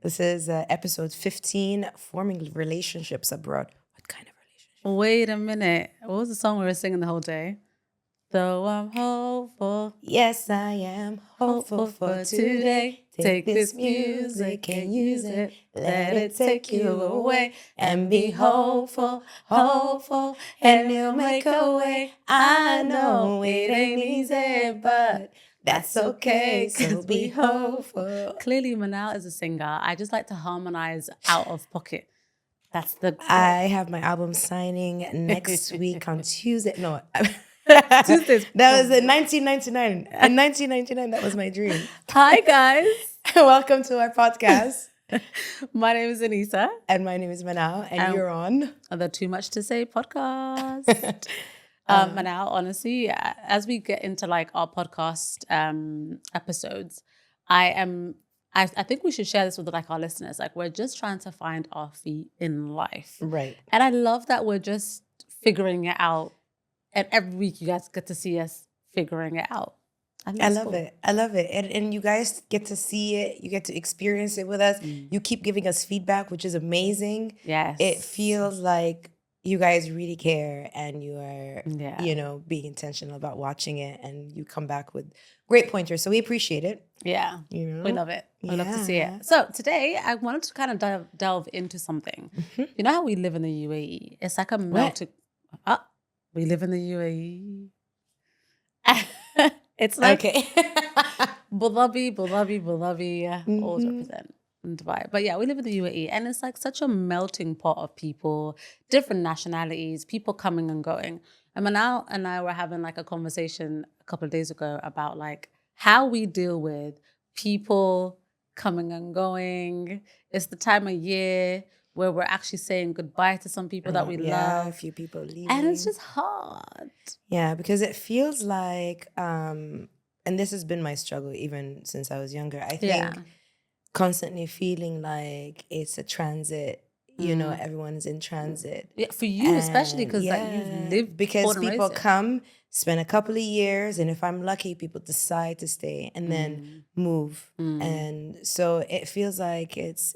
This is episode 15, Forming Relationships Abroad. What kind of relationship? Wait a minute. What was the song we were singing the whole day? Though I'm hopeful. Yes, I am hopeful for today. Take this music and use it. Let it take you away. And be hopeful, hopeful, and you'll make a way. I know it ain't easy, but that's okay, so be hopeful. Clearly, Manal is a singer. I just like to harmonize out of pocket. That's the... I have my album signing next week on Tuesday. No, Tuesdays. That was in 1999. In 1999, that was my dream. Hi, guys. Welcome to our podcast. My name is Anisa. And my name is Manal, and you're on the Too Much to Say podcast. Manal, honestly, as we get into like our podcast episodes, I think we should share this with like our listeners. Like, we're just trying to find our feet in life. Right. And I love that we're just figuring it out. And every week you guys get to see us figuring it out. I love it. I love it. And you guys get to see it. You get to experience it with us. You keep giving us feedback, which is amazing. Yes. It feels like you guys really care and you are, being intentional about watching it, and you come back with great pointers. So we appreciate it. Yeah. You know? We love it. We love to see it. So today I wanted to kind of delve into something. Mm-hmm. You know how we live in the UAE? It's like a melting... We live in the UAE. It's like Abu Dhabi, always represent Dubai. But yeah, we live in the UAE, and it's like such a melting pot of people, different nationalities, people coming and going. And Manal and I were having like a conversation a couple of days ago about like how we deal with people coming and going. It's the time of year where we're actually saying goodbye to some people that we love. A few people leaving. And it's just hard. Yeah, because it feels like, and this has been my struggle even since I was younger, I think constantly feeling like it's a transit, everyone's in transit. Yeah, for you especially, because you've lived. Because people come, spend a couple of years, and if I'm lucky, people decide to stay and then move. And so it feels like it's,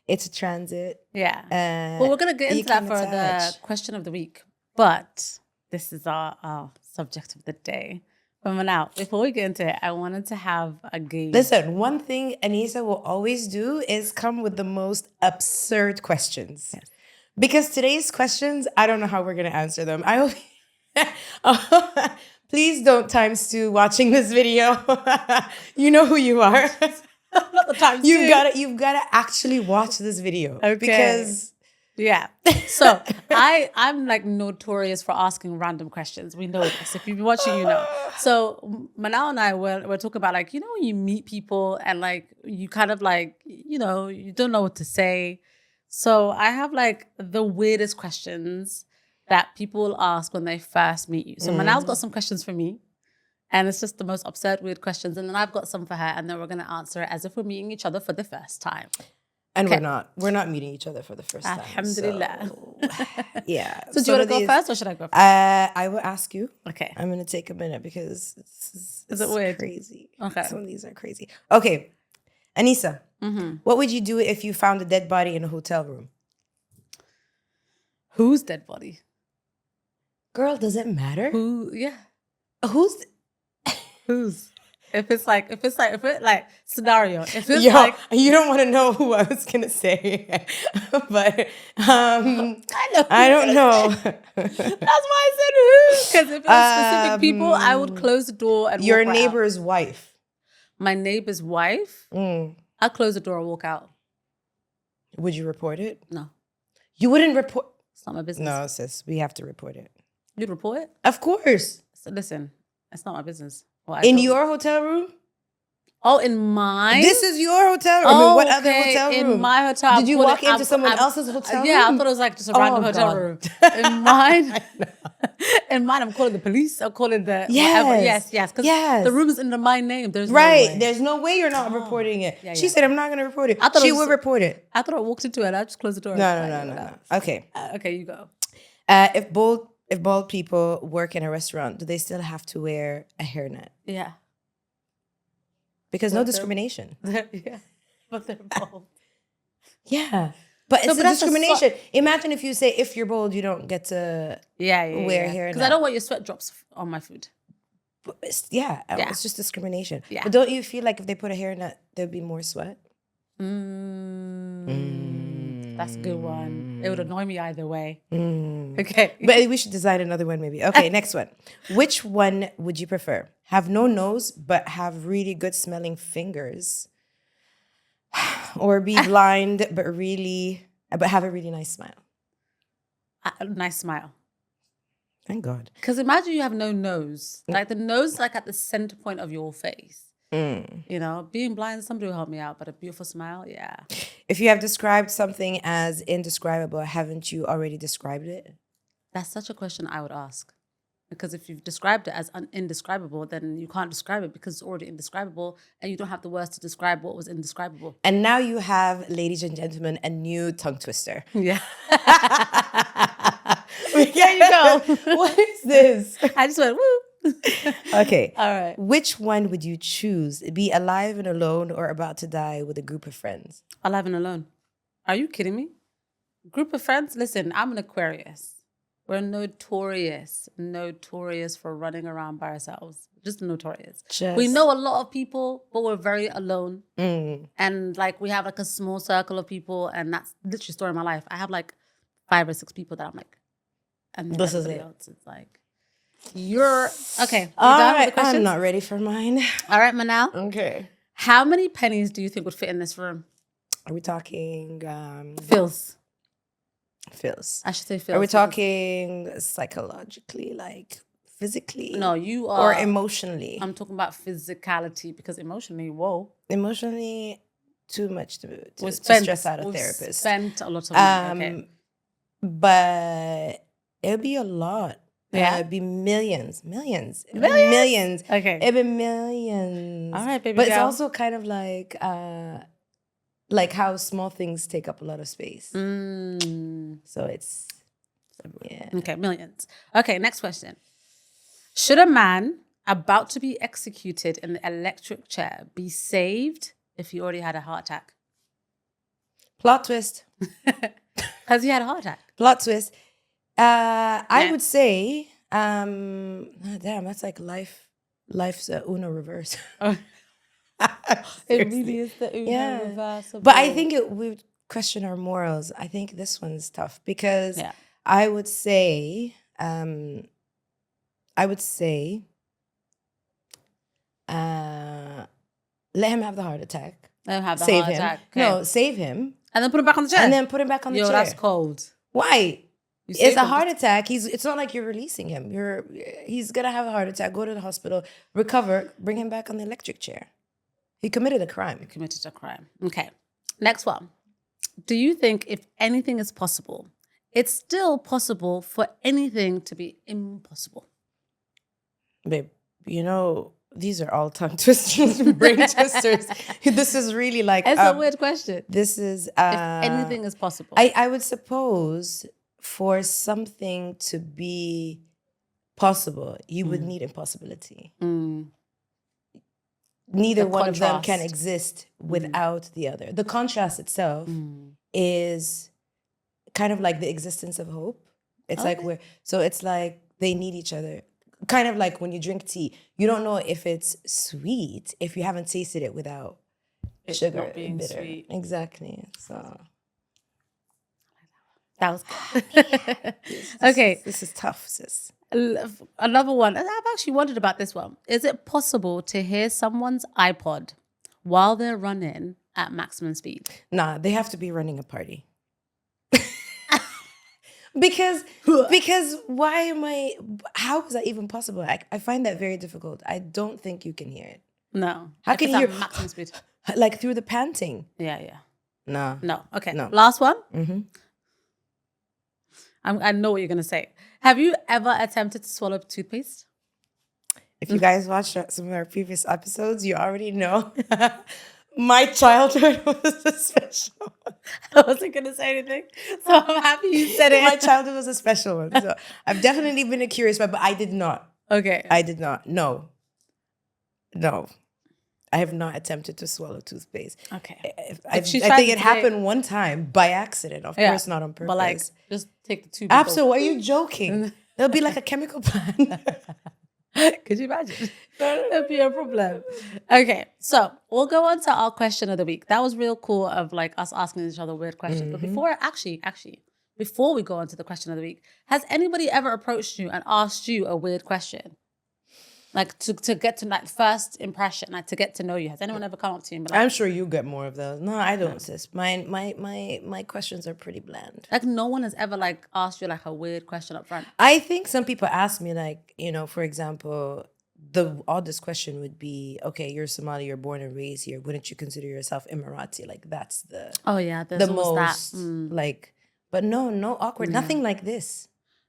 it's a transit. Yeah. Well, we're going to get into that for the question of the week. But this is our subject of the day. But now, before we get into it, I wanted to have a game. Listen, one thing Anisa will always do is come with the most absurd questions. Yes. Because today's questions, I don't know how we're going to answer them. I hope... Please don't ×2 watching this video. You know who you are. Not the times you've gotta actually watch this video. Okay. Because so I'm like notorious for asking random questions. We know this. If you've been watching, you know. So Manal and I we're talking about like, when you meet people and like you kind of like, you don't know what to say. So I have like the weirdest questions that people will ask when they first meet you. So Manal's got some questions for me. And it's just the most absurd, weird questions. And then I've got some for her. And then we're going to answer it as if we're meeting each other for the first time. And we're not meeting each other for the first time. Alhamdulillah. So, yeah. So do you want to go first or should I go first? I will ask you. Okay. I'm going to take a minute because is it weird? Crazy. Okay. Some of these are crazy. Okay. Anisa, what would you do if you found a dead body in a hotel room? Whose dead body? Girl, does it matter? Who? Yeah. Whose? If it's like scenario. If it's you don't want to know who I was gonna say, but I don't know. That's why I said who. Because if it was specific people, I would close the door and your walk neighbor's wife. My neighbor's wife. I'll close the door and walk out. Would you report it? No. You wouldn't report. It's not my business. No, sis, we have to report it. You'd report it? Of course. So listen, it's not my business. In your hotel room? Oh, in mine? This is your hotel room. I mean, what other hotel room? In my hotel. Did you walk into someone else's hotel room? Yeah, I thought it was like just a random hotel room. In mine, I'm calling the police. I'm calling the whatever. Yes. Because the room is under my name. There's no way. There's no way you're not reporting it. Yeah. She said, I'm not going to report it. She will report it. I thought I walked into it. I just closed the door. No. Okay. Okay, you go. If bald people work in a restaurant, do they still have to wear a hairnet? Yeah. Because no discrimination. Yeah. But they're bold. Yeah. But it's No, a but that's a discrimination. Imagine if you say, if you're bold, you don't get to wear hair. Because I don't want your sweat drops on my food. Yeah, Yeah. it's just discrimination. Yeah. But don't you feel like if they put a hairnet, there'd be more sweat? That's a good one. It would annoy me either way. Mm. Okay. But we should design another one maybe. Okay, next one. Which one would you prefer? Have no nose, but have really good smelling fingers? Or be blind, but have a really nice smile? A nice smile. Thank God. Because imagine you have no nose. Like the nose is like at the center point of your face. You know, being blind, somebody will help me out, but a beautiful smile, yeah. If you have described something as indescribable, haven't you already described it? That's such a question I would ask. Because if you've described it as indescribable, then you can't describe it because it's already indescribable and you don't have the words to describe what was indescribable. And now you have, ladies and gentlemen, a new tongue twister. Yeah. There you go. What is this? I just went, woo. Okay. All right. Which one would you choose? Be alive and alone or about to die with a group of friends? Alive and alone. Are you kidding me? Group of friends? Listen, I'm an Aquarius. We're notorious for running around by ourselves. Just notorious. We know a lot of people, but we're very alone. And like we have like a small circle of people, and that's literally the story of my life. I have like 5 or 6 people that I'm like, and this is everybody it. else is like, you're okay. All done with right, the questions? I'm not ready for mine. All right, Manal. Okay. How many pennies do you think would fit in this room? Are we talking Feels. feels? I should say feels. Are we talking psychologically, like physically? No, you are. Or emotionally? I'm talking about physicality because emotionally, whoa. Emotionally, too much to spent, stress out a we've therapist. Spent a lot of money. Okay. But it'd be a lot. Yeah. It'd be millions. Millions? Okay. It'd be millions. All right, baby But it's girl. also kind of like how small things take up a lot of space. So it's, yeah. Okay, millions. Okay, next question. Should a man about to be executed in the electric chair be saved if he already had a heart attack? Plot twist. Has he had a heart attack? Plot twist. I would say, damn, that's like life's Uno reverse. Oh. It really is the Uno reversible. But I think we would question our morals. I think this one's tough because I would say, let him have the heart attack. Let him have the Save heart him. attack. Okay. No, save him. And then put him back on the chair. And then put him back on the chair. Yo, that's cold. Why? You It's saved a him. heart attack. It's not like you're releasing him. He's gonna have a heart attack. Go to the hospital, recover, bring him back on the electric chair. He committed a crime. Committed a crime. Okay. Next one. Do you think if anything is possible, it's still possible for anything to be impossible? Babe, these are all tongue twisters, brain twisters. This is really like It's a weird question. This is If anything is possible. I would suppose for something to be possible, you would need impossibility. Neither one of them can exist without the other. The contrast itself is kind of like the existence of hope. It's it's like they need each other. Kind of like when you drink tea, you don't know if it's sweet if you haven't tasted it without sugar not being bitter. sweet. Exactly. So That was good. Okay. This is tough, sis. Another one. I've actually wondered about this one. Is it possible to hear someone's iPod while they're running at maximum speed? Nah, they have to be running a party. Because how is that even possible? I find that very difficult. I don't think you can hear it. No. How can you hear maximum speed? Like through the panting? Yeah. Nah. No. Okay. No. Last one. Mm-hmm. I know what you're going to say. Have you ever attempted to swallow toothpaste? If you guys watched some of our previous episodes, you already know my childhood was a special one. I wasn't going to say anything, so I'm happy you said it. My childhood was a special one. So I've definitely been a curious one, but I did not. Okay. I did not. No. I have not attempted to swallow toothpaste. Okay. I She think tried it today. happened one time by accident. Of course, not on purpose. But like, just take the tube. Absolutely. Are you joking? There'll be like a chemical plant. Could you imagine? That'd be a problem. Okay, so we'll go on to our question of the week. That was real cool of like us asking each other weird questions. But before before we go on to the question of the week, has anybody ever approached you and asked you a weird question? Like to get to like first impression, like to get to know you. Has anyone ever come up to you and be like, I'm sure you get more of those. No, I don't, sis. My questions are pretty bland. like no one has ever like asked you like a weird question up front? I think some people ask me like, for example, the oddest question would be, okay, you're Somali, you're born and raised here. Wouldn't you consider yourself Emirati? Like that's the There's the always most that. like, but no awkward, nothing like this.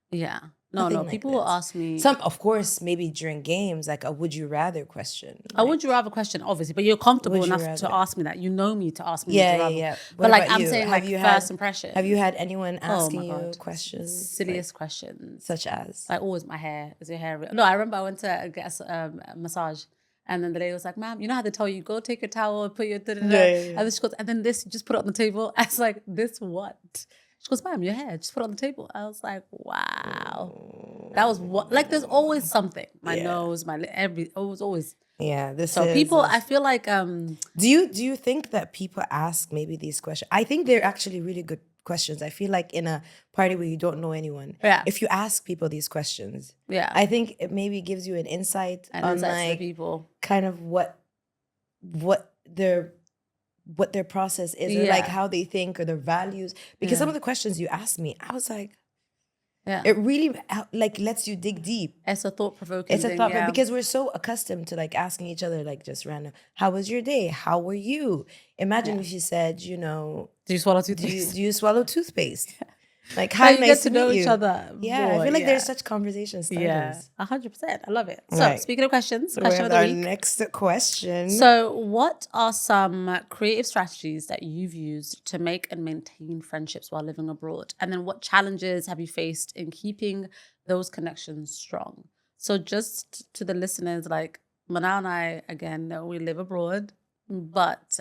Yeah. Nothing No. like People will this. ask me. Some, of course, maybe during games, like a would you rather question. I would you rather question, obviously, but you're comfortable Would you enough to rather? ask me that. You know me to ask me. Would you rather. Yeah. But What like about I'm you? saying, Have like you first had, impression. Have you had anyone asking my you God. questions? Silliest questions. Such as? Like always, my hair. Is your hair real? No, I remember I went to get a massage. And then the lady was like, ma'am, you know how they tell you, go take your towel, put your da-da-da. Yeah. And then she goes, and then this, just put it on the table. I was like, this what? She goes, ma'am, your hair, just put it on the table. I was like, wow. That was what, like, there's always something. My nose, it was always. Yeah, People, I feel like. Do you think that people ask maybe these questions? I think they're actually really good questions. I feel like in a party where you don't know anyone, if you ask people these questions, I think it maybe gives you an insight on like people, kind of what their process is, or like how they think, or their values. Because some of the questions you asked me, I was like, it really like lets you dig deep. It's a thought-provoking thing. Because we're so accustomed to like asking each other like just random, how was your day? How were you? Imagine if you said, do you swallow toothpaste? Do you swallow toothpaste? Like, hi, you nice get to to know meet each you. other. Yeah, more, I feel like there's such conversation starters. 100%. I love it. So speaking of questions, question of the our week. next question. So what are some creative strategies that you've used to make and maintain friendships while living abroad? And then what challenges have you faced in keeping those connections strong? So just to the listeners, like Manal and I, again, we live abroad, but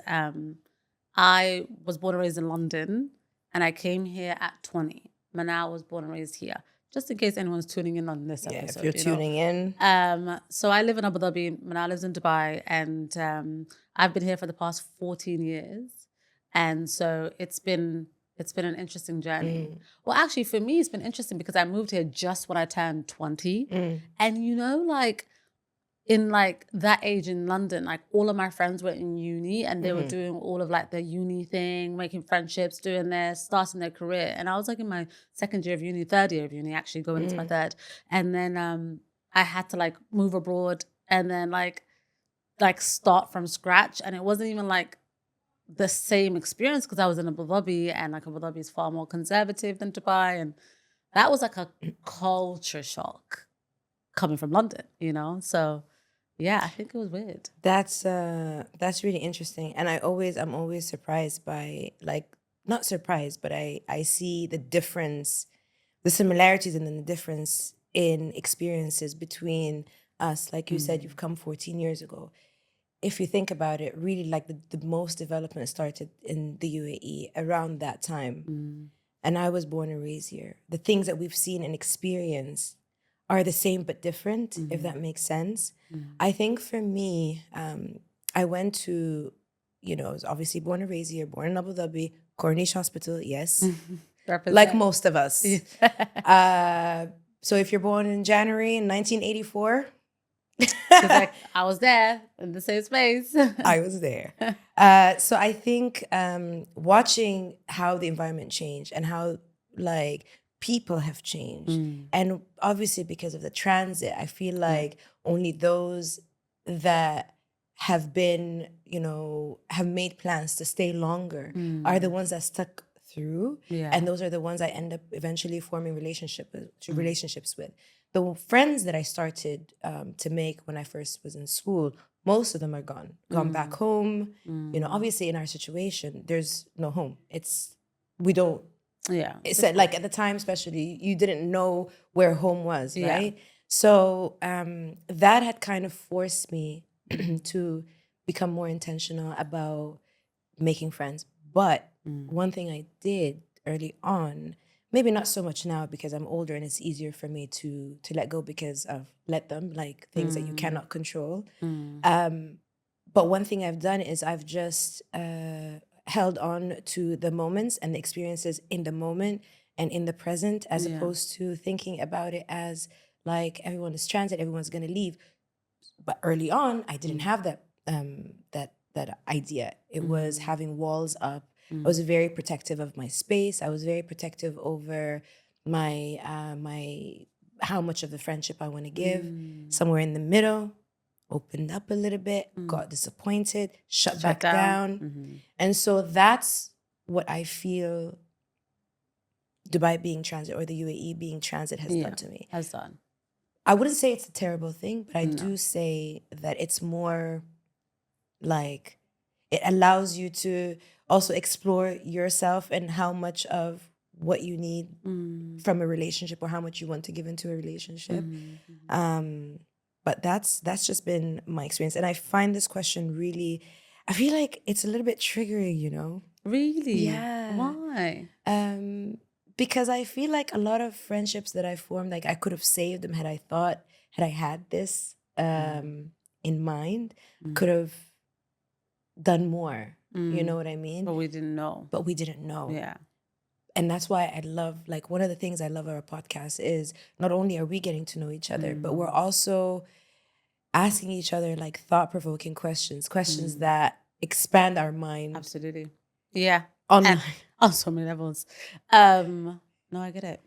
I was born and raised in London. And I came here at 20. Manal was born and raised here. Just in case anyone's tuning in on this episode. If you're tuning in. So I live in Abu Dhabi. Manal lives in Dubai. And I've been here for the past 14 years. And so it's been an interesting journey. Well, actually, for me, it's been interesting because I moved here just when I turned 20. And like, in like that age in London, like all of my friends were in uni and they were doing all of like the uni thing, making friendships, doing this, starting their career. And I was like in my second year of uni, third year of uni, actually going into my third. And then I had to like move abroad and then like start from scratch. And it wasn't even like the same experience because I was in Abu Dhabi and like Abu Dhabi is far more conservative than Dubai. And that was like a culture shock coming from London, So yeah, I think it was weird. That's really interesting. And I'm always surprised by, like, not surprised, but I see the difference, the similarities and then the difference in experiences between us. Like you said, you've come 14 years ago. If you think about it, really like the most development started in the UAE around that time. And I was born and raised here. The things that we've seen and experienced are the same but different, if that makes sense. I think for me, I went to, I was obviously born and raised here, born in Abu Dhabi, Corniche Hospital, yes. Like most of us. So if you're born in January in 1984... like, I was there in the same space. I was there. So I think watching how the environment changed and how, like, people have changed. And obviously because of the transit, I feel like only those that have been, have made plans to stay longer are the ones that stuck through. And those are the ones I end up eventually forming relationships with. The friends that I started to make when I first was in school, most of them are gone back home. Obviously in our situation, there's no home. We don't. Yeah. It's like at the time, especially, you didn't know where home was, right? So that had kind of forced me to become more intentional about making friends. But one thing I did early on, maybe not so much now because I'm older and it's easier for me to let go because of let them, like things that you cannot control. But one thing I've done is I've just held on to the moments and the experiences in the moment and in the present, as opposed to thinking about it as like everyone is transit, everyone's going to leave. But early on, I didn't have that that idea. It was having walls up. I was very protective of my space. I was very protective over my my how much of the friendship I want to give. Somewhere in the middle, opened up a little bit, got disappointed, shut back down. And so that's what I feel Dubai being transit or the UAE being transit has done to me. Has done. I wouldn't say it's a terrible thing, but I do say that it's more like it allows you to also explore yourself and how much of what you need from a relationship or how much you want to give into a relationship. But that's just been my experience. And I find this question really, I feel like it's a little bit triggering, you know? Really? Yeah. Why? Because I feel like a lot of friendships that I formed, like I could have saved them had I had this in mind, could have done more. You know what I mean? But we didn't know. Yeah. And that's why I love, like, one of the things I love about our podcast is not only are we getting to know each other, but we're also asking each other like thought-provoking questions that expand our mind. Absolutely. Yeah. On so many levels. No, I get it.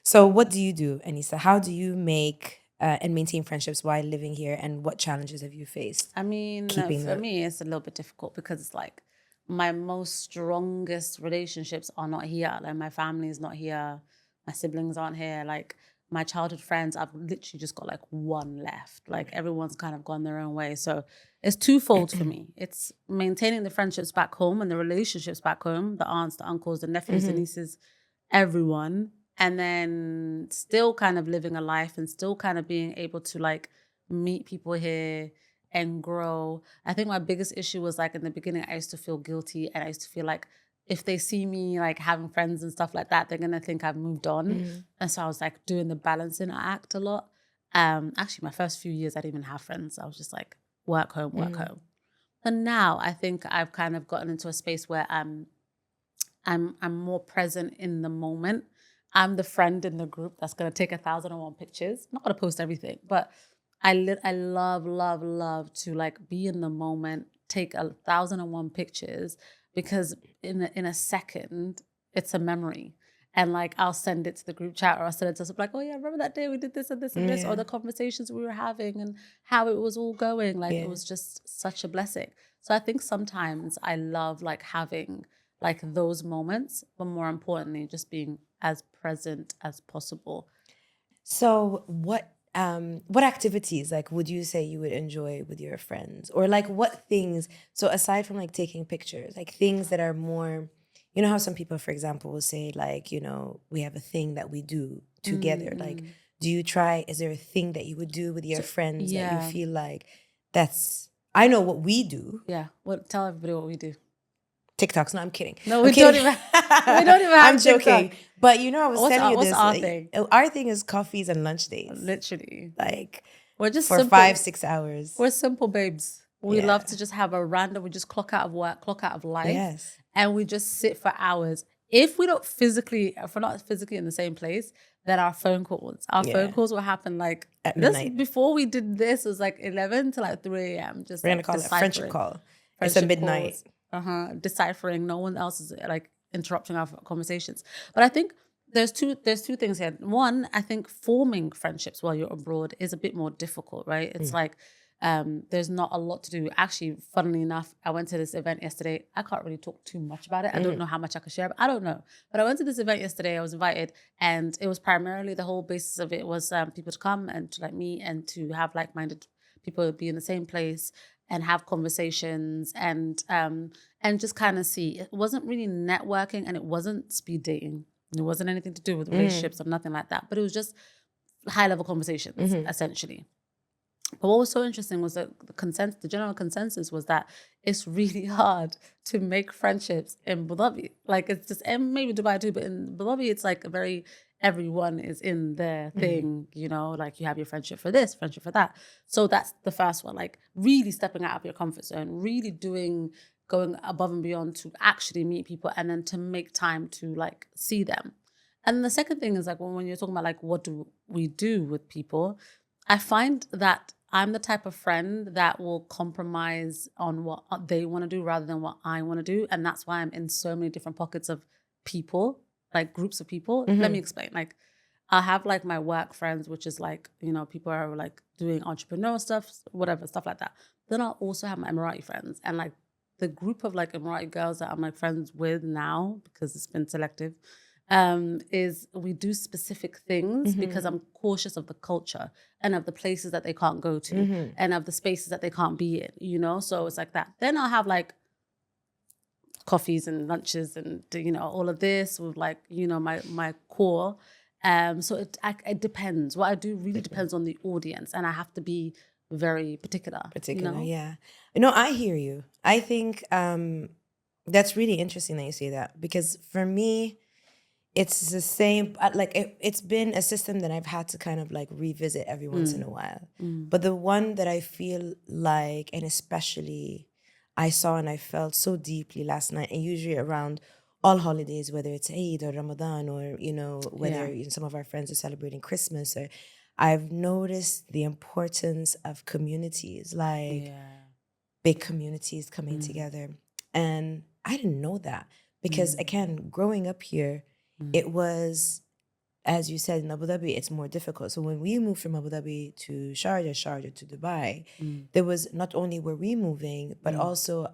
So what do you do, Anisa? How do you make and maintain friendships while living here, and what challenges have you faced? I mean, for me, it's a little bit difficult because it's like my most strongest relationships are not here. Like my family is not here. My siblings aren't here. Like my childhood friends, I've literally just got like one left. Like everyone's kind of gone their own way. So it's twofold for me. It's maintaining the friendships back home and the relationships back home, the aunts, the uncles, the nephews, the nieces, everyone. And then still kind of living a life and still kind of being able to like meet people here and grow. I think my biggest issue was like in the beginning, I used to feel guilty and I used to feel like if they see me like having friends and stuff like that, they're going to think I've moved on. And so I was like doing the balancing act a lot. Actually, my first few years, I didn't even have friends. I was just like work, home. And now I think I've kind of gotten into a space where I'm more present in the moment. I'm the friend in the group that's going to take 1,001 pictures. I'm not going to post everything, but I love to like be in the moment, take 1,001 pictures because in a second, it's a memory. And like, I'll send it to the group chat or I'll send it to someone like, oh yeah, remember that day we did this and this and this, or the conversations we were having and how it was all going. Like, it was just such a blessing. So I think sometimes I love like having like those moments, but more importantly, just being as present as possible. So what activities like would you say you would enjoy with your friends, or like what things? So aside from like taking pictures, like things that are more, you know how some people, for example, will say like, you know, we have a thing that we do together. Like, do you try? Is there a thing that you would do with your friends that you feel like that's? I know what we do. Yeah. Well, tell everybody what we do. TikToks. No, I'm kidding. No, we don't even have I'm joking. TikTok. But you know, I was telling you what's this. Our thing? Our thing is coffees and lunch dates. Literally. Like, we're just for simple, 5-6 hours. We're simple babes. We love to just have a random, we just clock out of work, clock out of life. Yes. And we just sit for hours. If we're not physically in the same place, then our phone calls. Phone calls will happen like at midnight. Before we did this, it was like 11 to like 3 a.m. Just we're gonna call it a friendship call. It's a midnight. Deciphering. No one else is like interrupting our conversations. But I think there's two things here. One, I think forming friendships while you're abroad is a bit more difficult, right? It's like there's not a lot to do. Actually, funnily enough, I went to this event yesterday. I can't really talk too much about it. I don't know how much I can share, but I don't know. But I went to this event yesterday. I was invited, and it was primarily, the whole basis of it was people to come and to like meet and to have like-minded people be in the same place and have conversations and just kind of see. It wasn't really networking and it wasn't speed dating. It wasn't anything to do with relationships or nothing like that. But it was just high-level conversations, essentially. But what was so interesting was that the general consensus was that it's really hard to make friendships in Abu Dhabi. Like it's just, and maybe Dubai too, but in Abu Dhabi, it's like a very, everyone is in their thing, you know, like you have your friendship for this, friendship for that. So that's the first one, like really stepping out of your comfort zone, really going above and beyond to actually meet people and then to make time to like see them. And the second thing is like when you're talking about like what do we do with people, I find that I'm the type of friend that will compromise on what they want to do rather than what I want to do. And that's why I'm in so many different pockets of people, like groups of people. Let me explain. Like I have like my work friends, which is like, you know, people are like doing entrepreneur stuff, whatever, stuff like that. Then I'll also have my Emirati friends. And like the group of like Emirati girls that I'm like friends with now, because it's been selective, is we do specific things because I'm cautious of the culture and of the places that they can't go to and of the spaces that they can't be in, you know? So it's like that. Then I'll have like coffees and lunches and, you know, all of this with like, you know, my core. So it depends. What I do really depends on the audience, and I have to be very particular. You know? Yeah. You know, I hear you. I think that's really interesting that you say that, because for me, it's the same, like it's been a system that I've had to kind of like revisit every once in a while. But the one that I feel like, and especially I saw and I felt so deeply last night, and usually around all holidays, whether it's Eid or Ramadan, or, you know, whether you know, some of our friends are celebrating Christmas, or I've noticed the importance of communities, like big communities coming together. And I didn't know that because, again, growing up here, it was, as you said, in Abu Dhabi, it's more difficult. So when we moved from Abu Dhabi to Sharjah to Dubai, there was not only were we moving, but also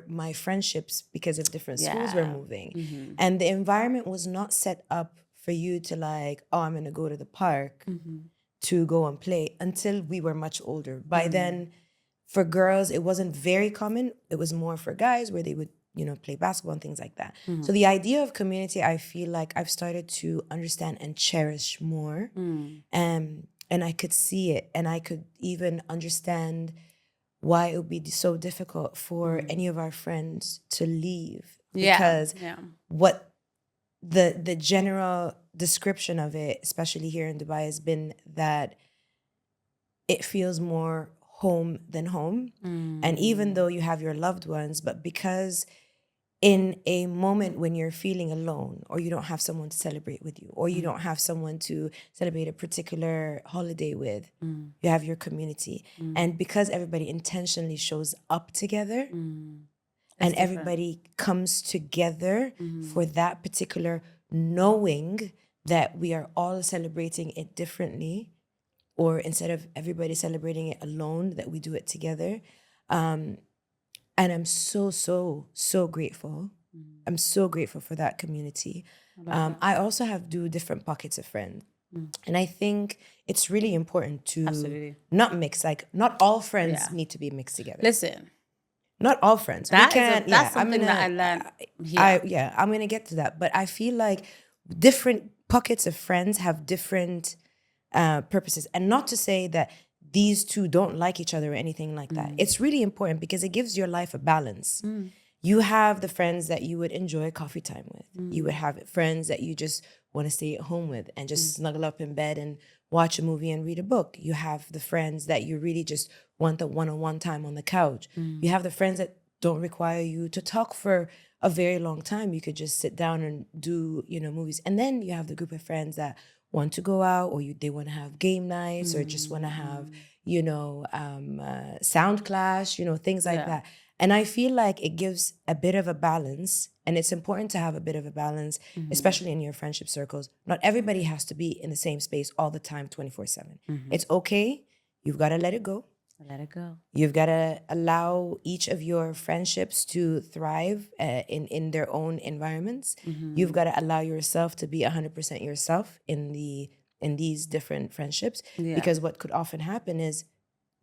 my friendships, because of different schools, were moving. And the environment was not set up for you to like, oh, I'm going to go to the park to go and play, until we were much older. By then, for girls, it wasn't very common. It was more for guys, where they would, you know, play basketball and things like that. So the idea of community, I feel like I've started to understand and cherish more. And I could see it, and I could even understand why it would be so difficult for any of our friends to leave. Because what the general description of it, especially here in Dubai, has been that it feels more home than home. And even though you have your loved ones, but because in a moment when you're feeling alone, or you don't have someone to celebrate with you, or you don't have someone to celebrate a particular holiday with, you have your community. And because everybody intentionally shows up together, and everybody comes together for that particular, knowing that we are all celebrating it differently, or instead of everybody celebrating it alone, that we do it together. And I'm so grateful. I'm so grateful for that community. I also do different pockets of friends. And I think it's really important to not mix, like not all friends need to be mixed together. Listen. Not all friends. That's something that I learned here. I'm going to get to that. But I feel like different pockets of friends have different purposes. And not to say that these two don't like each other or anything like that. It's really important because it gives your life a balance. You have the friends that you would enjoy coffee time with. You would have friends that you just want to stay at home with and just snuggle up in bed and watch a movie and read a book. You have the friends that you really just want the one-on-one time on the couch. You have the friends that don't require you to talk for a very long time. You could just sit down and do, you know, movies. And then you have the group of friends that want to go out, or they want to have game nights, or just want to have, you know, sound clash, you know, things like that. And I feel like it gives a bit of a balance, and it's important to have a bit of a balance, especially in your friendship circles. Not everybody has to be in the same space all the time, 24/7. It's okay. You've got to let it go. Let it go. You've got to allow each of your friendships to thrive in their own environments. You've got to allow yourself to be 100% yourself in these different friendships. Because what could often happen is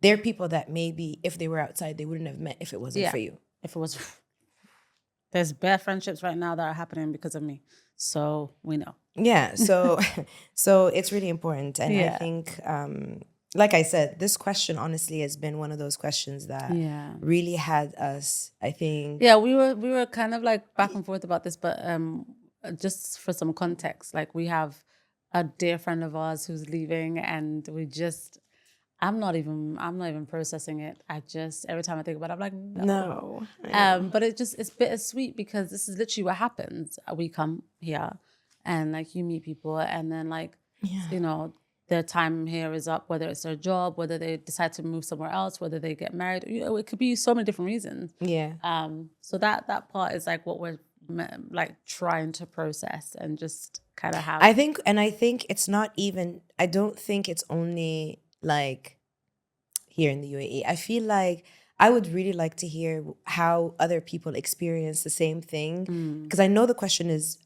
there are people that maybe if they were outside, they wouldn't have met if it wasn't for you. If it was, there's bare friendships right now that are happening because of me. So we know. Yeah. So it's really important. And I think like I said, this question honestly has been one of those questions that really had us, I think. Yeah, we were kind of like back and forth about this, but just for some context, like we have a dear friend of ours who's leaving, and I'm not even processing it. I just, every time I think about it, I'm like, no. But it's bittersweet because this is literally what happens. We come here and like you meet people, and then like, you know, their time here is up, whether it's their job, whether they decide to move somewhere else, whether they get married. You know, it could be so many different reasons. Yeah. So that part is like what we're like trying to process and just kind of have. I think it's not even, I don't think it's only like here in the UAE. I feel like I would really like to hear how other people experience the same thing. Because I know the question is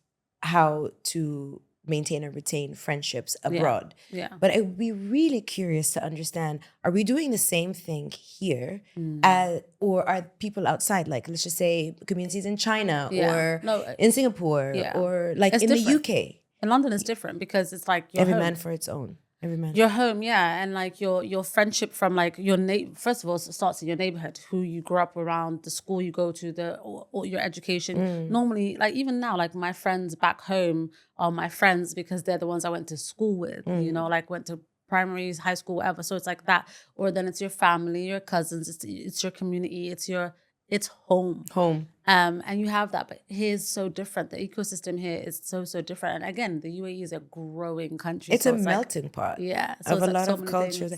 how to maintain or retain friendships abroad. Yeah. But I would be really curious to understand, are we doing the same thing here or are people outside, like let's just say communities in China or in Singapore or like it's in different. The UK? In London is different because it's like every man for its own. Your home, yeah, and like your friendship from like your first of all, it starts in your neighborhood, who you grew up around, the school you go to, or your education. Normally, like even now, like my friends back home are my friends because they're the ones I went to school with. You know, like went to primary, high school, whatever. So it's like that, or then it's your family, your cousins, it's your community, it's home. And you have that, but here's so different. The ecosystem here is so different. And again, the UAE is a growing country. It's a melting pot of a lot of cultures.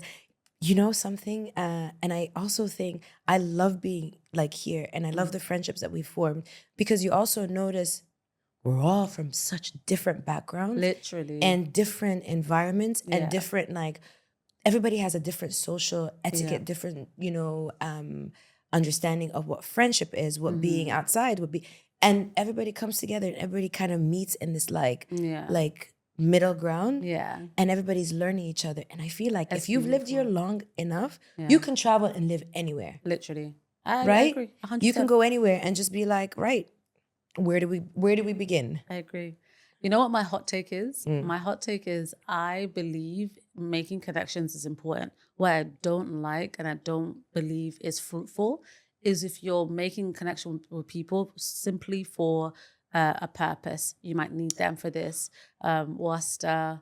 You know something? And I also think I love being like here, and I love the friendships that we formed, because you also notice we're all from such different backgrounds. Literally. And different environments and different, like, everybody has a different social etiquette, different, you know, understanding of what friendship is, what being outside would be, and everybody comes together and everybody kind of meets in this like middle ground, and everybody's learning each other. And I feel like if you've lived here long enough, you can travel and live anywhere. Literally, I agree. 100%. You can go anywhere and just be like, right, where do we begin? I agree. You know what my hot take is? My hot take is I believe making connections is important. What I don't like and I don't believe is fruitful is if you're making connection with people simply for a purpose. You might need them for this, to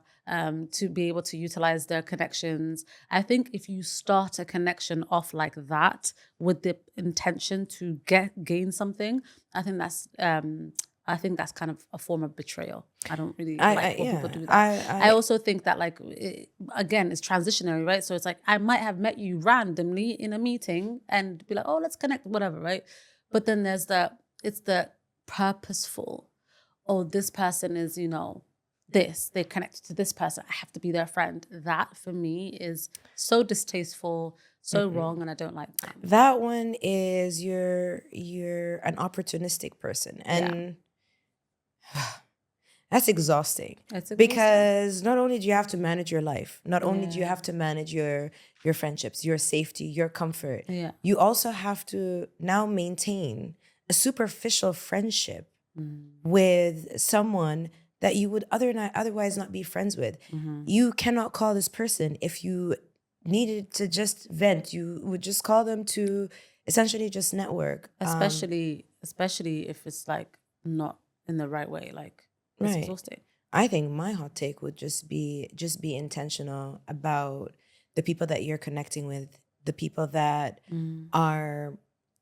be able to utilize their connections. I think if you start a connection off like that with the intention to gain something, I think that's kind of a form of betrayal. I don't really like when people do that. I also think that, like, again, it's transitionary, right? So it's like I might have met you randomly in a meeting and be like, oh, let's connect, whatever, right? But then it's the purposeful. Oh, this person is, you know, they're connected to this person. I have to be their friend. That for me is so distasteful, so wrong, and I don't like that. That one is you're an opportunistic person, and that's exhausting. Because not only do you have to manage your life, not only do you have to manage your friendships, your safety, your comfort, you also have to now maintain a superficial friendship with someone that you would otherwise not be friends with. You cannot call this person if you needed to just vent. You would just call them to essentially just network. Especially if it's like not in the right way, like it's exhausting. I think my hot take would just be intentional about the people that you're connecting with, the people that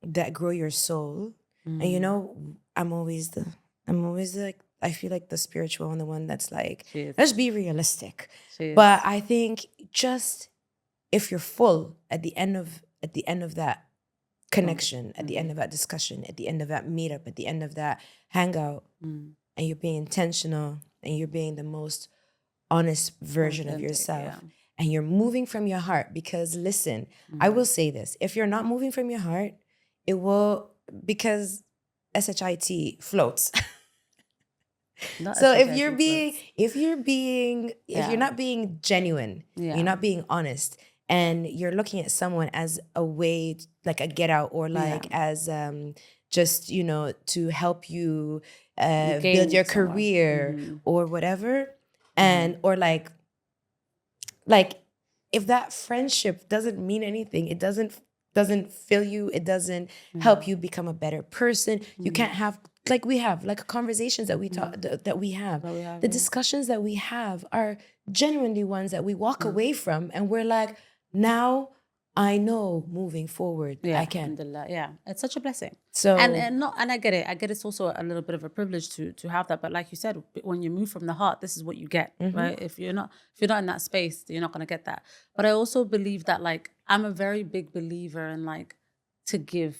that grow your soul. And you know, I'm always like, I feel like the spiritual and the one that's like, let's be realistic. But I think just if you're full at the end of that connection, at the end of that discussion, at the end of that meetup, at the end of that hangout, and you're being intentional and you're being the most honest version of yourself, and you're moving from your heart, because listen, I will say this, if you're not moving from your heart, it will, because SHIT floats. So if you're not being genuine, you're not being honest, and you're looking at someone as a way, like a get out, or like as just, you know, to help you build your career or whatever, and or like if that friendship doesn't mean anything, it doesn't fill you, it doesn't help you become a better person. You can't have like we have like conversations that we talk that we have. The discussions that we have are genuinely ones that we walk away from, and we're like, now I know moving forward I can. Yeah, it's such a blessing. So And I get it. I get it's also a little bit of a privilege to have that. But like you said, when you move from the heart, this is what you get, right? If you're not in that space, you're not gonna get that. But I also believe that like I'm a very big believer in like to give.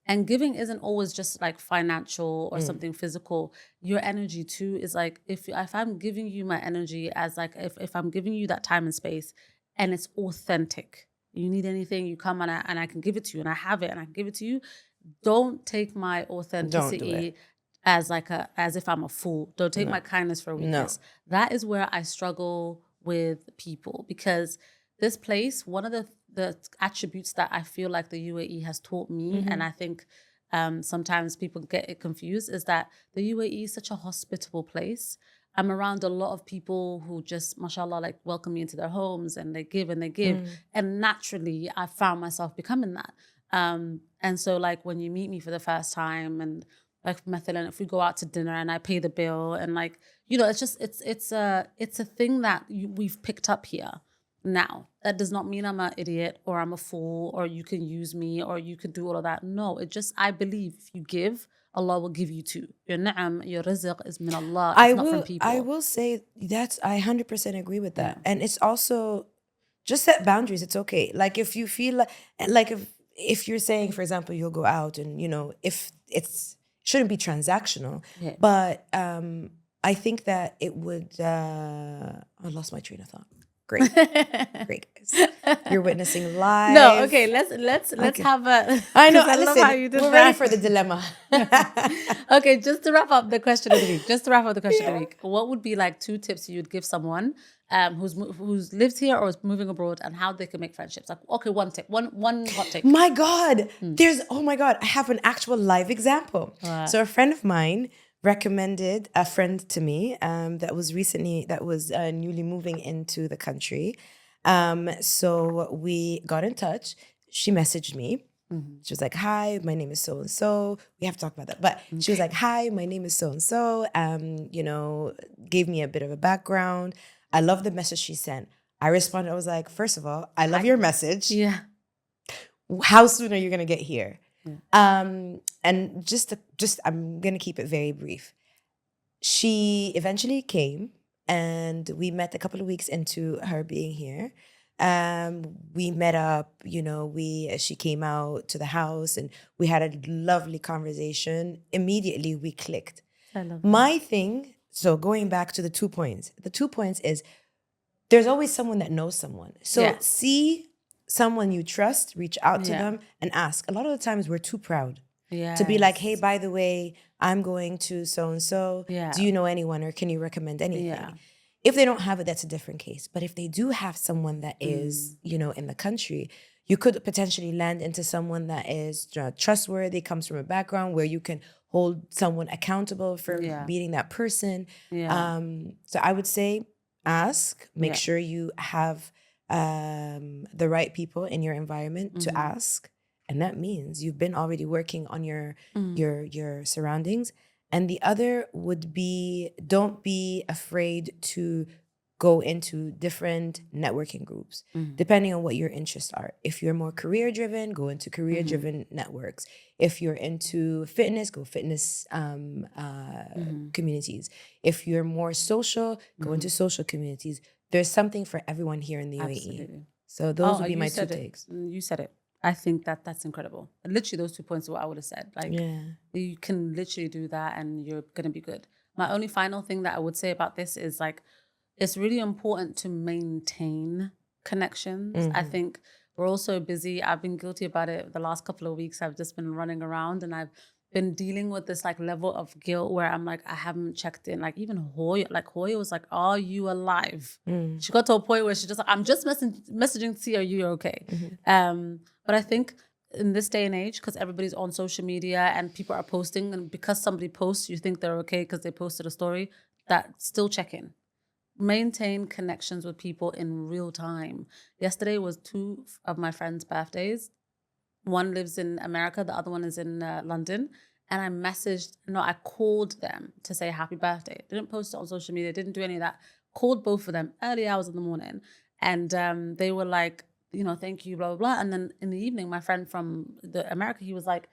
And giving isn't always just like financial or something physical. Your energy too is like if I'm giving you my energy as like if I'm giving you that time and space and it's authentic. You need anything, you come and I can give it to you, and I have it and I can give it to you. Don't take my authenticity as if I'm a fool. Don't take my kindness for a weakness. That is where I struggle with people, because this place, one of the attributes that I feel like the UAE has taught me, and I think sometimes people get it confused, is that the UAE is such a hospitable place. I'm around a lot of people who just, mashallah, like welcome me into their homes, and they give and they give. And naturally, I found myself becoming that. And so like when you meet me for the first time, and like mathalan, if we go out to dinner and I pay the bill, and like, you know, it's just, it's a thing that we've picked up here. Now, that does not mean I'm an idiot or I'm a fool or you can use me or you can do all of that. No, it just, I believe if you give, Allah will give you too. Your ni'am, your rizq is min Allah. It's not from people. I will say I 100% agree with that. And it's also just set boundaries. It's okay. Like if you feel like if you're saying, for example, you'll go out and, you know, if shouldn't be transactional, but I think that it would, I lost my train of thought. Great. Great, guys. You're witnessing live. No, okay, let's have a... I know, I love listen, how you did we're that. ready for the dilemma. Okay, just to wrap up the question of the week. What would be like 2 tips you'd give someone who's lived here or is moving abroad, and how they can make friendships? Like, okay, one tip, one hot take. My God, oh my God, I have an actual live example. So a friend of mine recommended a friend to me that was newly moving into the country. So we got in touch. She messaged me. She was like, hi, my name is so-and-so. We have to talk about that. But she was like, hi, my name is so-and-so. You know, gave me a bit of a background. I love the message she sent. I responded. I was like, first of all, I love your message. Yeah. How soon are you going to get here? And just I'm going to keep it very brief. She eventually came, and we met a couple of weeks into her being here. We met up, you know, she came out to the house and we had a lovely conversation. Immediately we clicked. I love my thing. So going back to the 2 points, is there's always someone that knows someone. So see someone you trust, reach out to them and ask. A lot of the times we're too proud to be like, hey, by the way, I'm going to so-and-so. Do you know anyone, or can you recommend anything? If they don't have it, that's a different case. But if they do have someone that is, you know, in the country, you could potentially land into someone that is trustworthy, comes from a background where you can hold someone accountable for meeting that person. So I would say ask, make sure you have the right people in your environment to ask. And that means you've been already working on your surroundings. And the other would be, don't be afraid to go into different networking groups, depending on what your interests are. If you're more career-driven, go into career-driven networks. If you're into fitness, go fitness communities. If you're more social, go into social communities. There's something for everyone here in the UAE. Absolutely. So those would be my 2 takes. You said it. I think that's incredible. Literally, those 2 points are what I would have said. Like, you can literally do that and you're going to be good. My only final thing that I would say about this is like, it's really important to maintain connections. I think we're also busy. I've been guilty about it the last couple of weeks. I've just been running around and I've been dealing with this like level of guilt where I'm like, I haven't checked in. Like even Hoya was like, are you alive? She got to a point where she just like, I'm just messaging to see, are you okay? But I think in this day and age, because everybody's on social media and people are posting, and because somebody posts, you think they're okay because they posted a story, that still check in. maintain connections with people in real time. Yesterday was 2 of my friends' birthdays. One lives in America, the other one is in London. And I called them to say happy birthday. Didn't post it on social media, didn't do any of that. Called both of them early hours in the morning. And they were like, thank you, blah, blah, blah. And then in the evening, my friend from America, he was like,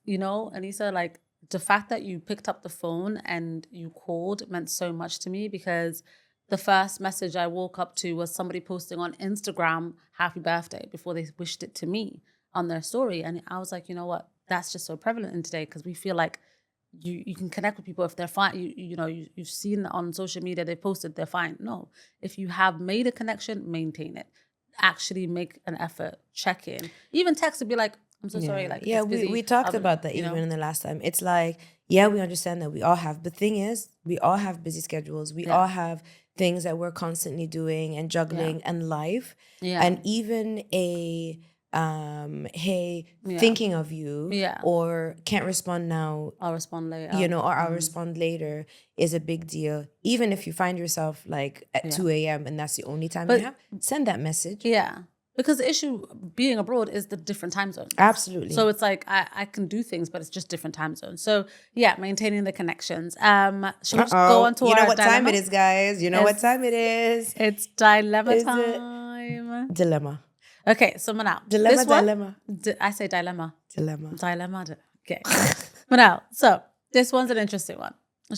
Anisa, like the fact that you picked up the phone and you called meant so much to me, because the first message I woke up to was somebody posting on Instagram, happy birthday, before they wished it to me on their story. And I was like, you know what? That's just so prevalent in today, because we feel like you can connect with people if they're fine. You've seen on social media, they posted, they're fine. No, if you have made a connection, maintain it. Actually make an effort, check in, even text to be like, I'm so sorry. Like, yeah, it's busy. we talked about that even in the last time. It's like, yeah, we understand that we all have. The thing is, we all have busy schedules. We all have things that we're constantly doing and juggling and life. Yeah. And even thinking of you or can't respond now, I'll respond later. Or I'll respond later is a big deal. Even if you find yourself like at 2 a.m. and that's the only time you have, send that message. Yeah. Because the issue being abroad is the different time zones. Absolutely. So it's like I can do things, but it's just different time zones. So yeah, maintaining the connections. Shall we just go on to our You know what dilemma? time it is, guys. You know what time it is. It's dilemma time. Dilemma. Okay, so Manal. Dilemma. I say dilemma. Dilemma. Okay. Manal, so this one's an interesting one.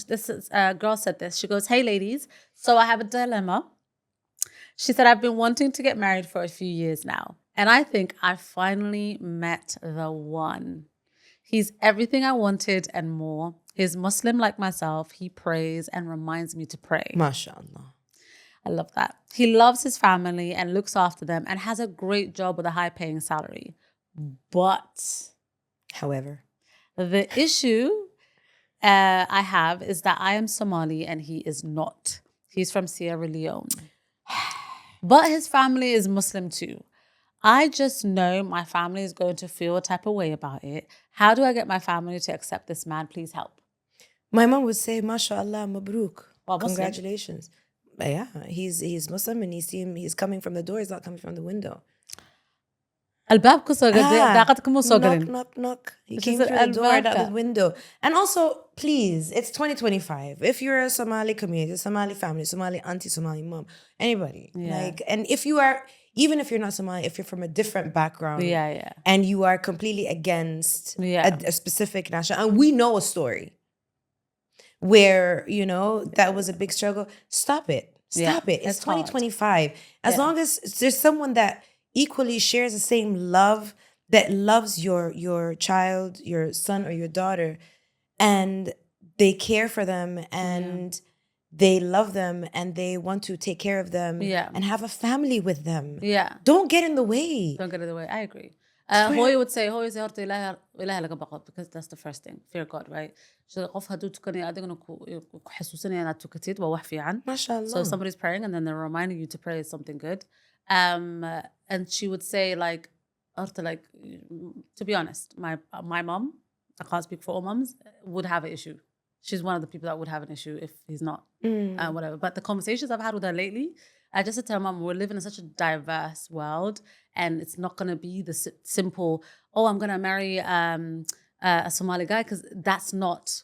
This is, girl said this. She goes, hey ladies, so I have a dilemma. She said, I've been wanting to get married for a few years now, and I think I finally met the one. He's everything I wanted and more. He's Muslim like myself. He prays and reminds me to pray. MashaAllah. I love that. He loves his family and looks after them and has a great job with a high-paying salary. But, however, the issue I have is that I am Somali and he is not. He's from Sierra Leone. But his family is Muslim too. I just know my family is going to feel a type of way about it. How do I get my family to accept this man? Please help. My mom would say, MashaAllah, Mabruk. Well, congratulations. But yeah, he's Muslim and he's coming from the door. He's not coming from the window. Knock. He came through the door, not the window. And also, please, it's 2025. If you're a Somali community, Somali family, Somali auntie, Somali mom, anybody. And if you are, even if you're not Somali, if you're from a different background, and you are completely against a specific national, and we know a story where, that was a big struggle. Stop it. It's 2025. As long as there's someone that equally shares the same love, that loves your child, your son or your daughter, and they care for them and they love them and they want to take care of them and have a family with them. Yeah. Don't get in the way. I agree. Hoy would say, because that's the first thing. Fear God, right? So if somebody's praying and then they're reminding you to pray is something good. And she would say, like, to be honest, my mom, I can't speak for all moms, would have an issue. She's one of the people that would have an issue if he's not, whatever. But the conversations I've had with her lately, I just said to her mom, we're living in such a diverse world, and it's not going to be the simple, I'm going to marry a Somali guy, because that's not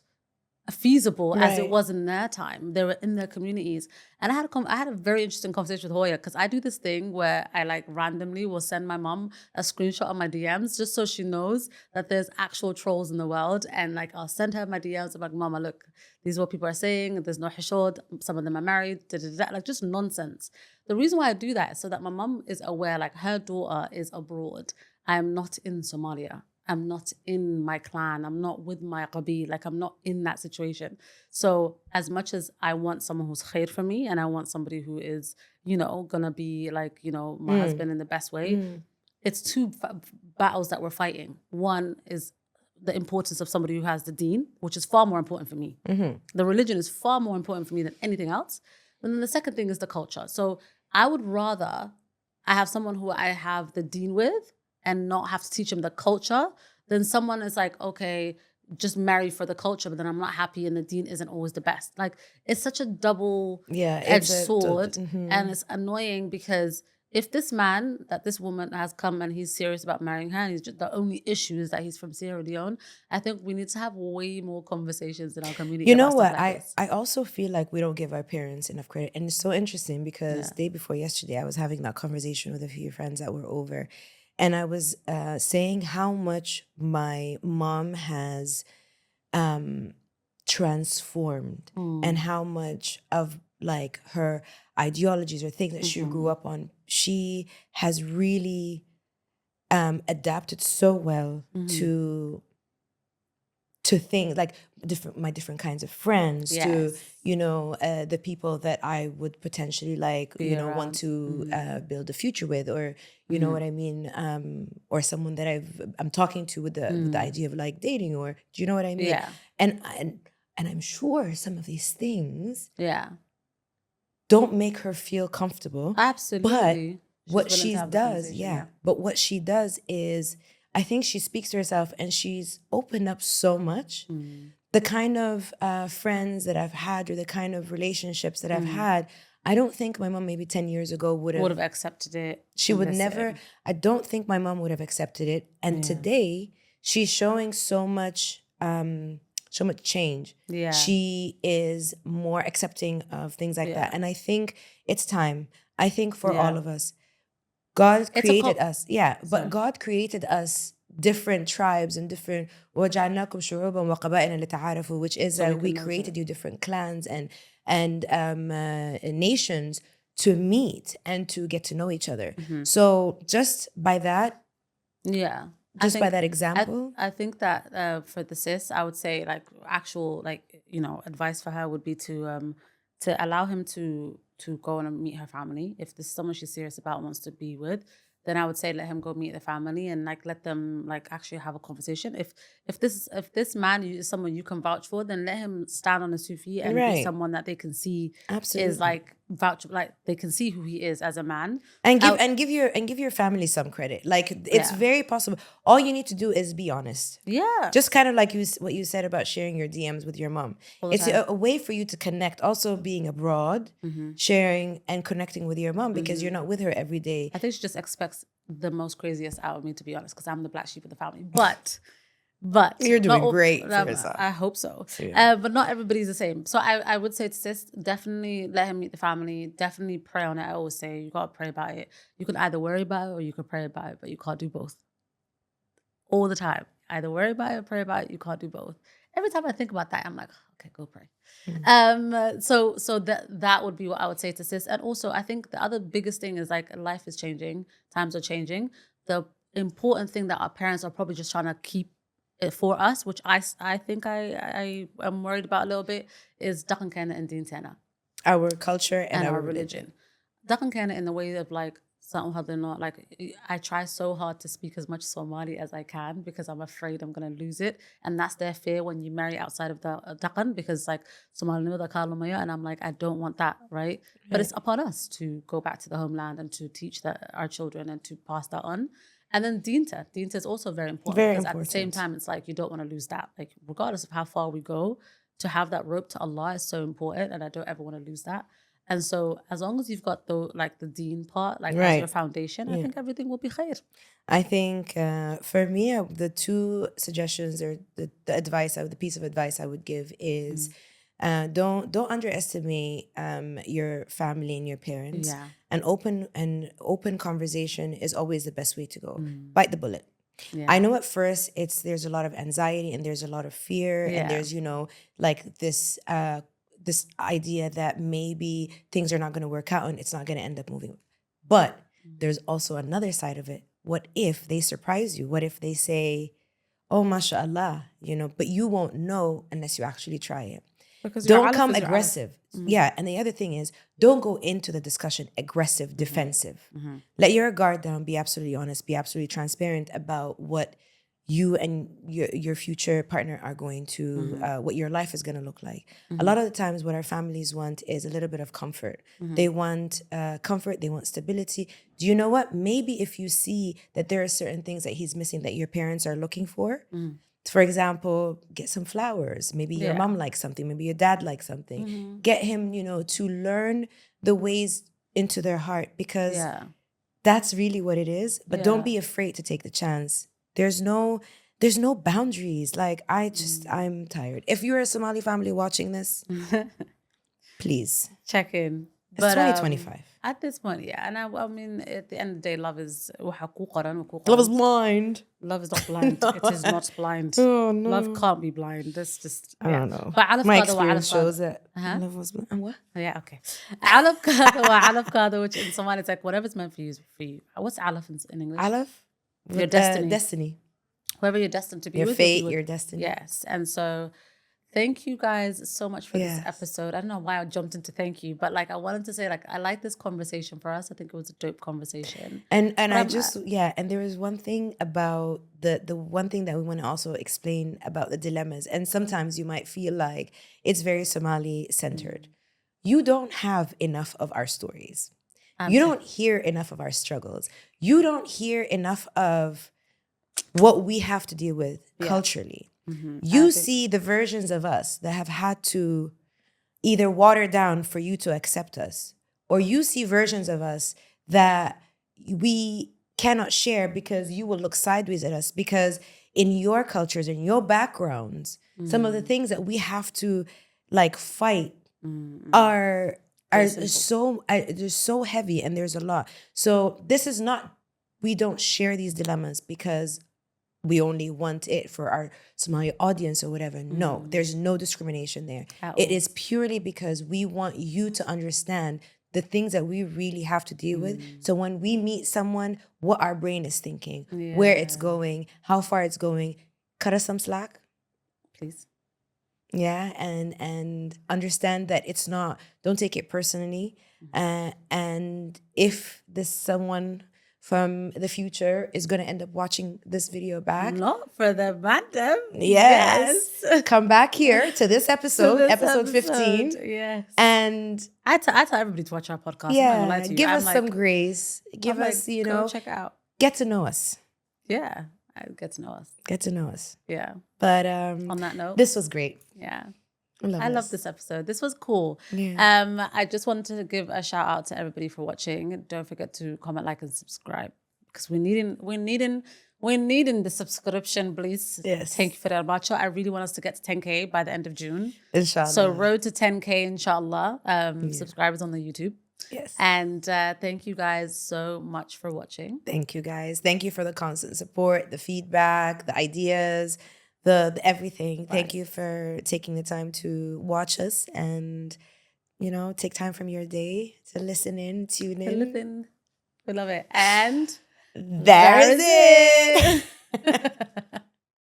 feasible as it was in their time. They were in their communities. And I had a very interesting conversation with Hoya, because I do this thing where I like randomly will send my mom a screenshot of my DMs just so she knows that there's actual trolls in the world. And like, I'll send her my DMs. I'm like, Mama, look, these are what people are saying. There's no hishod. Some of them are married. Like just nonsense. The reason why I do that is so that my mom is aware, like her daughter is abroad. I am not in Somalia. I'm not in my clan. I'm not with my qabil. Like, I'm not in that situation. So as much as I want someone who's khair for me, and I want somebody who is, gonna be like, my husband in the best way, it's two battles that we're fighting. One is the importance of somebody who has the deen, which is far more important for me. The religion is far more important for me than anything else. And then the second thing is the culture. So I would rather I have someone who I have the deen with and not have to teach them the culture, then someone is like, okay, just marry for the culture, but then I'm not happy and the deen isn't always the best. Like, it's such a double-edged sword, and it's annoying because if this man, that this woman has come and he's serious about marrying her, and he's just, the only issue is that he's from Sierra Leone, I think we need to have way more conversations in our community. You know about what? stuff like this. I also feel like we don't give our parents enough credit. And it's so interesting because day before yesterday, I was having that conversation with a few friends that were over. And I was saying how much my mom has transformed and how much of like her ideologies or things that she grew up on, she has really adapted so well to things like my different kinds of friends, to the people that I would potentially like want to build a future with, or you know what I mean, or someone that I'm talking to with the idea of like dating, or do you know what I mean? And I'm sure some of these things don't make her feel comfortable. Absolutely. But what she does, but what she does is, I think she speaks to herself and she's opened up so much. The kind of friends that I've had, or the kind of relationships that I've had, I don't think my mom maybe 10 years ago would have accepted it. She would never, I don't think my mom would have accepted it. And today she's showing so much change. She is more accepting of things like that. And I think it's time. I think for all of us, God created us. But God created us different tribes and different, وَجَعَلْنَاكُمْ شُعُوبًا وَقَبَائِلَ لِتَعَارَفُوا, which is that we created you different clans and nations to meet and to get to know each other. So just by that, by that example, I think that for the sis, I would say like actual advice for her would be to allow him to go and meet her family. If this is someone she's serious about and wants to be with, then I would say let him go meet the family and like let them like actually have a conversation. If this man is someone you can vouch for, then let him stand on his 2 feet and be someone that they can see is like vouch, like they can see who he is as a man, and give your family some credit. Like it's very possible. All you need to do is be honest. Just kind of like what you said about sharing your DMs with your mom. It's a way for you to connect. Also being abroad, sharing and connecting with your mom because you're not with her every day. I think she just expects the most craziest out of me, to be honest, because I'm the black sheep of the family. But you're doing great for yourself. I hope so. But not everybody's the same. So I would say to sis, definitely let him meet the family. Definitely pray on it. I always say you gotta pray about it. You can either worry about it or you can pray about it, but you can't do both. All the time. Either worry about it or pray about it. You can't do both. Every time I think about that, I'm like, okay, go pray. So that would be what I would say to sis. And also I think the other biggest thing is like life is changing, times are changing. The important thing that our parents are probably just trying to keep it for us, which I think I am worried about a little bit, is Dakan Kana and Deen Tana. Our culture and our religion. Dakan Kana in the way of like like I try so hard to speak as much Somali as I can because I'm afraid I'm gonna lose it, and that's their fear when you marry outside of the Dakan, because like Somali know the Kalumaya, and I'm like, I don't want that, right? But it's upon us to go back to the homeland and to teach our children and to pass that on. And then Dinta is also very important because at the same time it's like you don't want to lose that. Like regardless of how far we go, to have that rope to Allah is so important, and I don't ever want to lose that. And so as long as you've got the deen part, like as your foundation, I think everything will be khair. I think for me, the two suggestions or the advice, the piece of advice I would give is don't underestimate your family and your parents. An open conversation is always the best way to go. Bite the bullet. I know at first there's a lot of anxiety and there's a lot of fear and there's like this idea that maybe things are not going to work out and it's not going to end up moving. But there's also another side of it. What if they surprise you? What if they say, oh, mashallah, but you won't know unless you actually try it. Because don't come aggressive. And the other thing is, don't go into the discussion aggressive, defensive. Let your guard down, be absolutely honest, be absolutely transparent about what you and your future partner are going to, what your life is going to look like. A lot of the times what our families want is a little bit of comfort. They want comfort, they want stability. Do you know what? Maybe if you see that there are certain things that he's missing that your parents are looking for, For example, get some flowers. Maybe your mom likes something. Maybe your dad likes something. Get him, to learn the ways into their heart, because that's really what it is. But don't be afraid to take the chance. There's no boundaries. Like, I'm tired. If you're a Somali family watching this, please check in. It's 2025. At this point, and I mean, at the end of the day, love is blind. Love is not blind. It is not blind. Oh no, love can't be blind. That's just I don't know. But my experience shows that love was blind. What? Yeah, okay. Alaf kada, which in Somali it's like whatever's meant for you is for you. What's alaf in English? Alaf, your destiny. Destiny. Whoever you're destined to be. Your with, fate, your destiny. Yes, and so. Thank you guys so much for this episode. I don't know why I jumped into thank you, but like I wanted to say, like, I like this conversation for us. I think it was a dope conversation. And I just and there is one thing about the one thing that we want to also explain about the dilemmas. And sometimes you might feel like it's very Somali centered. You don't have enough of our stories. You don't hear enough of our struggles. You don't hear enough of what we have to deal with culturally. You see the versions of us that have had to either water down for you to accept us, or you see versions of us that we cannot share because you will look sideways at us, because in your cultures, in your backgrounds, some of the things that we have to like fight are they're so heavy, and there's a lot. So this is not, we don't share these dilemmas because we only want it for our Somali audience or whatever. No, there's no discrimination there. It is purely because we want you to understand the things that we really have to deal with. So when we meet someone, what our brain is thinking, where it's going, how far it's going, cut us some slack. Please. Yeah, and understand that it's not, don't take it personally. And if this someone from the future is going to end up watching this video back. Not for the madam. Yes. Come back here to this episode, episode 15. Yes. And I tell everybody to watch our podcast. Yeah, give us some grace. Give us, go check it out. Get to know us. Yeah, get to know us. Get to know us. Yeah. But on that note, this was great. Yeah. I love this episode. This was cool. Yeah. I just wanted to give a shout out to everybody for watching. Don't forget to comment, like, and subscribe, because we're needing the subscription, please. Yes. Thank you for that, Bacho. I really want us to get to 10K by the end of June. Inshallah. So road to 10K, inshallah. Subscribers on the YouTube. Yes. And thank you guys so much for watching. Thank you guys. Thank you for the constant support, the feedback, the ideas, the everything. Right. Thank you for taking the time to watch us and, take time from your day to listen in, tune in. We love it. And there's it.